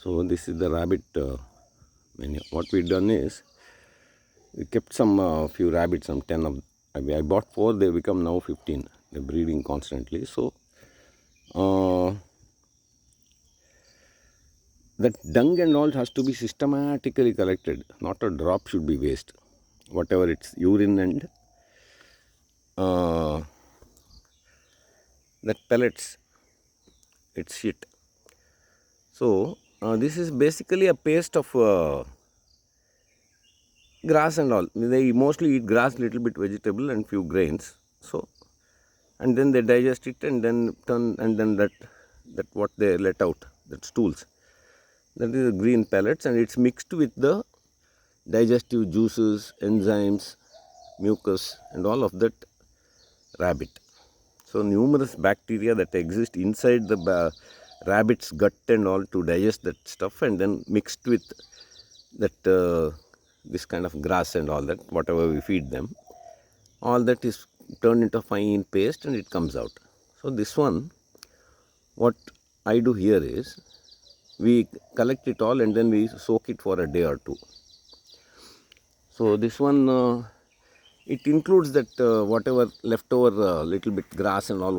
So this is the rabbit menu. What we done is we kept some few rabbits, some 10 of. I bought 4. They become now 15. They're breeding constantly. So that dung and all has to be systematically collected. Not a drop should be waste. Whatever it's urine and that pellets, it's shit. So this is basically a paste of grass and all. They mostly eat grass, little bit vegetable and few grains. So and then they digest it and then turn, and then that what they let out, that stools, that is the green pellets, and it's mixed with the digestive juices, enzymes, mucus and all of that rabbit. So numerous bacteria that exist inside the rabbit's gut and all to digest that stuff, and then mixed with that this kind of grass and all that, whatever we feed them, all that is turned into a fine paste and it comes out. So this one, what I do here is we collect it all and then we soak it for a day or two. So this one it includes that whatever leftover little bit grass and all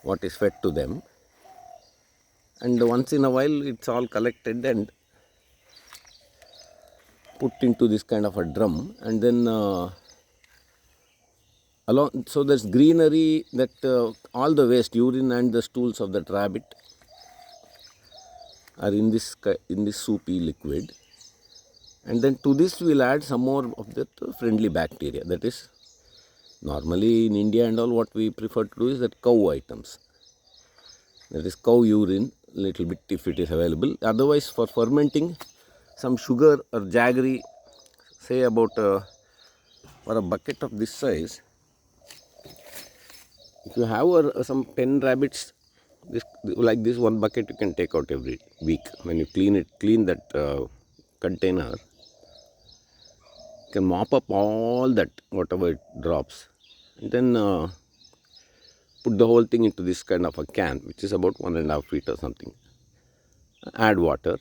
what is fed to them, and once in a while it's all collected and put into this kind of a drum, and then so there's greenery, that all the waste, urine and the stools of that rabbit are in this soupy liquid, and then to this we'll add some more of that friendly bacteria. That is, normally in India and all, what we prefer to do is that cow items, that is cow urine, little bit if it is available. Otherwise, for fermenting, some sugar or jaggery, say about for a bucket of this size, if you have some 10 rabbits, like this one bucket you can take out every week. When you clean that container, you can mop up all that, whatever it drops, and then put the whole thing into this kind of a can, which is about 1.5 feet or something. Add water,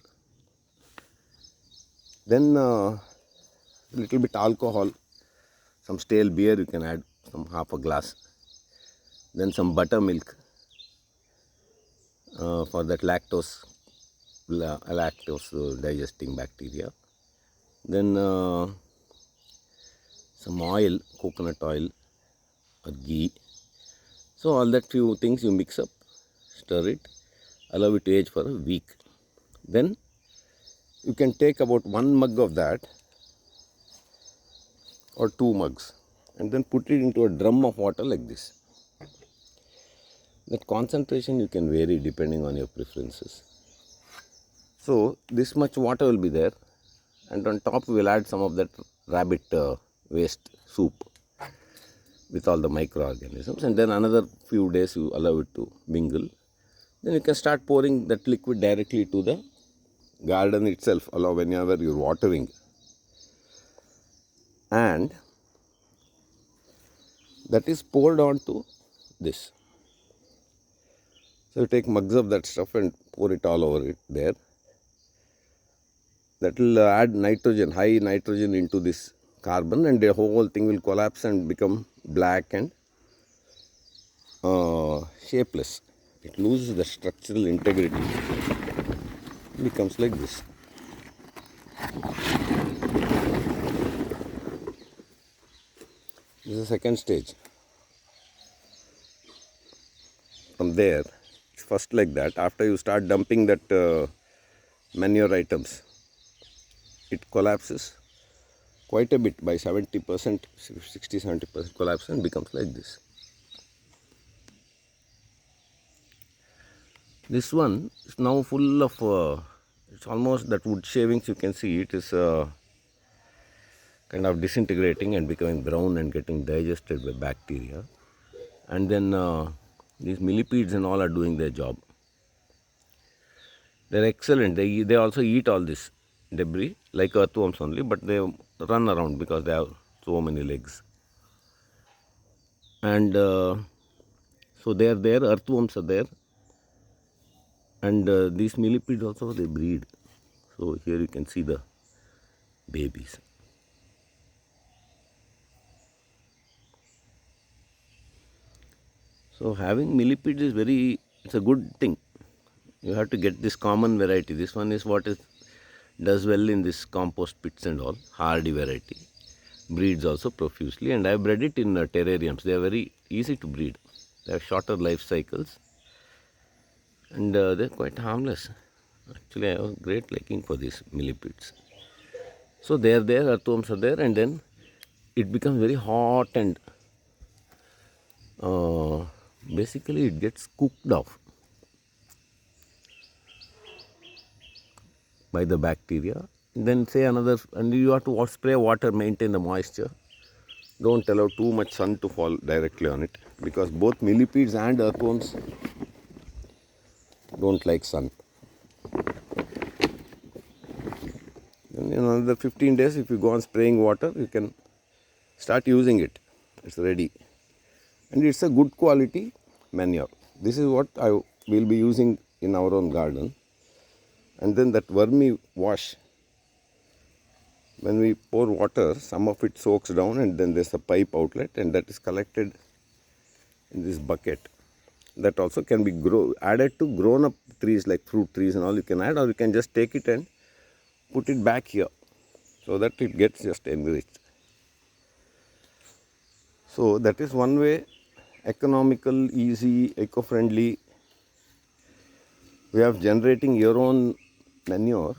then little bit alcohol, some stale beer you can add, some half a glass, then some buttermilk for that lactose digesting bacteria, then some oil, coconut oil or ghee. So all that few things you mix up, stir it, allow it to age for a week. Then you can take about 1 mug of that or 2 mugs and then put it into a drum of water like this. That concentration you can vary depending on your preferences. So this much water will be there, and on top we will add some of that rabbit waste soup with all the microorganisms, and then another few days you allow it to mingle. Then you can start pouring that liquid directly to the garden itself, allow whenever you're watering. And that is poured onto this. So you take mugs of that stuff and pour it all over it there. That will add nitrogen, high nitrogen into this carbon, and the whole thing will collapse and become black and shapeless. It loses the structural integrity. It becomes like this. This is the second stage. From there, it's first like that. After you start dumping that manure items, it collapses quite a bit, by 70%, 60-70% collapse, and becomes like this. This one is now full of, it's almost that wood shavings, you can see it is kind of disintegrating and becoming brown and getting digested by bacteria. And then these millipedes and all are doing their job. They're excellent. They also eat all this debris like earthworms only, but they run around because they have so many legs. And so they are there, earthworms are there, And these millipedes also, they breed. So here you can see the babies. So having millipedes is it's a good thing. You have to get this common variety. This one is what does well in this compost pits and all, hardy variety. Breeds also profusely, and I bred it in terrariums. They are very easy to breed. They have shorter life cycles, and they're quite harmless. Actually, I have a great liking for these millipedes. So they are there, earthworms are there, and then it becomes very hot, and basically it gets cooked off by the bacteria. Then say another, and you have to spray water, maintain the moisture. Don't allow too much sun to fall directly on it, because both millipedes and earthworms don't like sun. And in another 15 days, if you go on spraying water, you can start using it. It's ready. And it's a good quality manure. This is what I will be using in our own garden. And then that vermi wash, when we pour water, some of it soaks down, and then there's a pipe outlet, and that is collected in this bucket. That also can be added to grown up trees like fruit trees and all. You can add, or you can just take it and put it back here, so that it gets just enriched. So that is one way, economical, easy, eco-friendly way of generating your own manure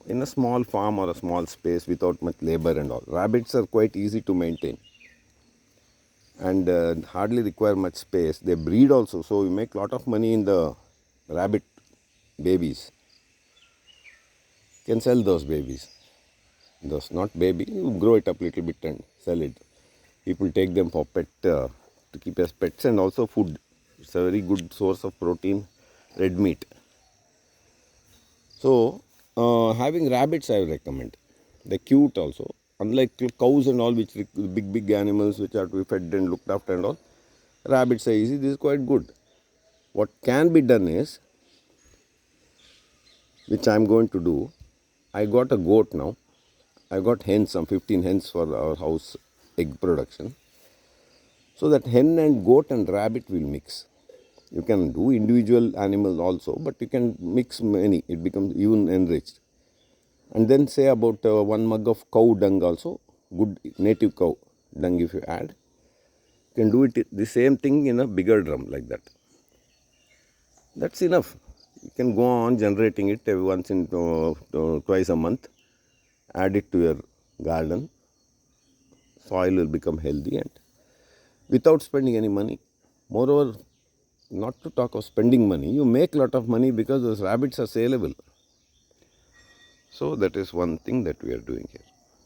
in a small farm or a small space without much labor and all. Rabbits are quite easy to maintain and hardly require much space. They breed also, so you make a lot of money in the rabbit babies. You can sell those babies. Those not baby, you grow it up a little bit and sell it. People take them for pet, to keep as pets, and also food. It's a very good source of protein, red meat. So having rabbits I recommend. They're cute also. Unlike cows and all, which big animals which are to be fed and looked after and all, rabbits are easy. This is quite good. What can be done is, which I am going to do, I got a goat now. I got hens, some 15 hens for our house egg production. So that hen and goat and rabbit will mix. You can do individual animals also, but you can mix many. It becomes even enriched. And then say about 1 mug of cow dung also, good native cow dung if you add. You can do it the same thing in a bigger drum like that. That's enough. You can go on generating it once in twice a month. Add it to your garden. Soil will become healthy and without spending any money. Moreover, not to talk of spending money, you make a lot of money because those rabbits are saleable. So that is one thing that we are doing here.